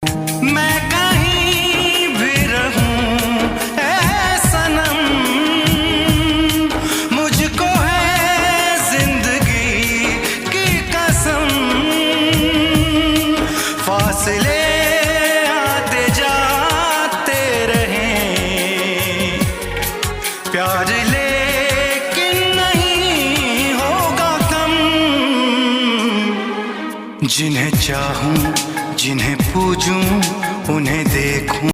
मैं कहीं भी रहूं ऐ सनम, मुझको है जिंदगी की कसम। फासले आते जाते रहें, प्यार लेकिन नहीं होगा कम। जिन्हें चाहूं जिन्हें पूजूं उन्हें देखूं।